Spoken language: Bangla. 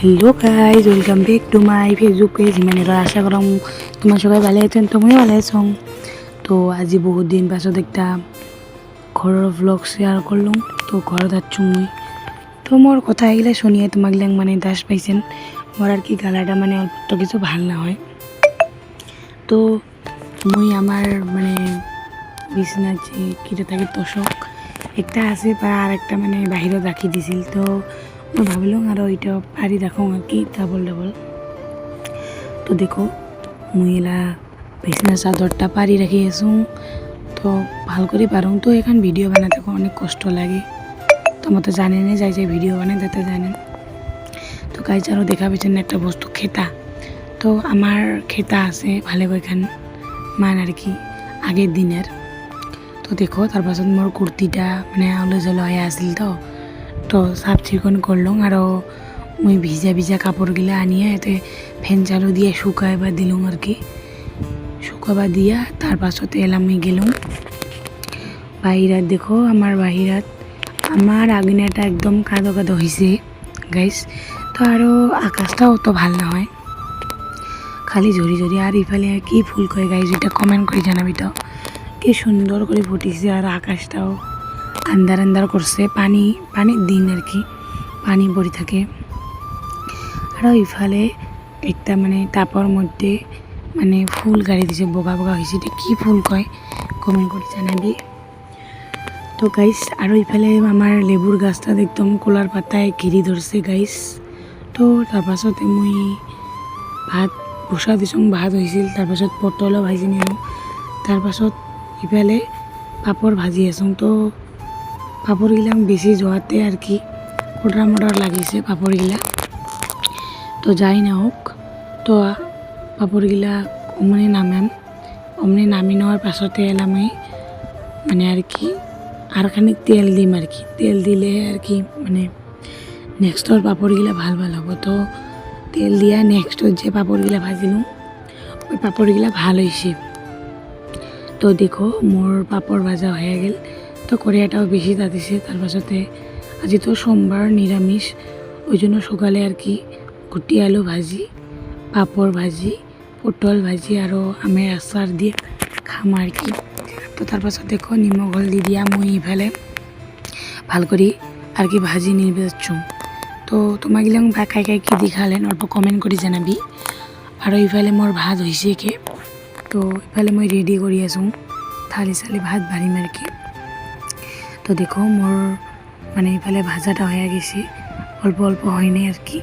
Hello guys, welcome back to my Facebook page. হিমানিরা আশা করম তোমার সবাই ভালো আছেন, তুমিও ভালো আছো। তো আজি বহুত দিন পাছত একটা ঘরের ব্লগ শেয়ার করলাম। তো ঘর যাচ্ছ মুই, তো মোর কথা এগুলা শুনিয়ে তোমাক মানে দাস পাইছেন। মোর আর কি গালাটা মানে অল্প কিছু ভাল না হয়। তো মুই আমার মানে বিছনার যে কিটা থাকে তোষক একটা আছে বা আর একটা মানে বাহিরে রাখি দিছিল। তো মই ভাবিলাম আর ওইটা পারি রাখো আর কি ডাবল ডাবল। তো দেখো মুই এলা বিছনার চাদরটা পারি রাখি আছো। তো ভাল করে পারুম। তো এখন ভিডিও বানাতে অনেক কষ্ট লাগে, তোমার তো জানেনই যাই যে ভিডিও বানাই তাতে জানেন। তো গাইজ আরও দেখা পেয়েছেন একটা বস্তু খেতা। তো আমার খেতা আছে ভালে কয়খান মান আর কি আগের দিনের। তো দেখো তার পাছত মোর কুর্তিটা মানে আলো জলো হয়ে আসিল। তো সাফ চিকন করলাম আরও মুই ভিজা ভিজা কাপড়গুলা আনিয়ে এতে ফ্যান চালু দিয়ে শুকাইবা দিলাম আর কি। শুকাবা দিয়া তার পাছতে এলাম মুই গেলাম বাহিরাত। দেখো আমার বাহিরাত আমার আগ্নেয়টা একদম কাদো কাদো হয়েছে গাইস। তো আরও আকাশটাও অত ভাল না হয়, খালি ঝরি ঝরি। আর ইফালে কি ফুল কয় গাইস, এটা কমেন্ট করে জানাবি। তো কি সুন্দর করে ফুটিছে আর আকাশটাও আন্দার আন্দার করছে। পানির দিন আর কি, পানি পড়ে থাকে। আরও ইফালে একটা মানে টাপর মধ্যে মানে ফুল গাড়ি দিছে, বগা বগা হয়েছে। এটা কী ফুল কয় কমেন্ট করে জানাবি। তো গাইস আরও ইফালে আমার লেবুর গাছটা একদম কোলার পাতায় ঘিরি ধরছে গাইস। তো তার পাছতে মুই ভাত বসা দিছোঁ, ভাত হৈছিল। তাৰ পাছত পটলো ভাজি নিলোঁ। তাৰ পাছত ইফালে পাপড় ভাজি আছোঁ। তো পাপড়গিলা বেশি যোৱাতে আর কি মোটার মোটার লাগিছে পাপড়গিলা। তো যাই না হোক, তো পাপড়গিলা অমনি নামাম। অমনি নামি নেওয়ার পাছতে এলাম মানে আর কি আর খানিক তেল দিম আর কি। তেল দিলে আর কি মানে নেক্সটর পাপড়গিলা ভাল ভাল হ'ব। তো তেল দিয়া নেক্সটত যে পাপড়গিলা ভাজিলোঁ ওই পাপড়গিলা ভাল হয়েছে। তো দেখো মোর পাপড় ভাজা হয়ে গেল। তো কড়াইটাও বেশি তাতিছে। তার পাছতে আজি তো সোমবার নিরামিষ, ওই জন্য সকালে আর কি গুটি আলু ভাজি, পাপড় ভাজি, পটল ভাজি আরও আমের আচার দিয়ে খাম আর কি। তো তার পাছত দেখো নিমখ হলদি দিয়া মুই ইফালে ভাল করে আর কি ভাজি নিয়ে যাচ্ছ। তো তোমাগিলাক বা খাই খাই কী দি খালেন অল্প কমেন্ট করে জানাবি। আর ইফালে মোর ভাত হয়েছে কে। তো ইফালে মই রেডি কৰি আছোঁ থালি চালি ভাত বাঢ়িম আর কি। তো দেখো মোর মানে ইফালে ভাজাটা হয়ে গেছে, অল্প অল্প হয় নাই আর কি।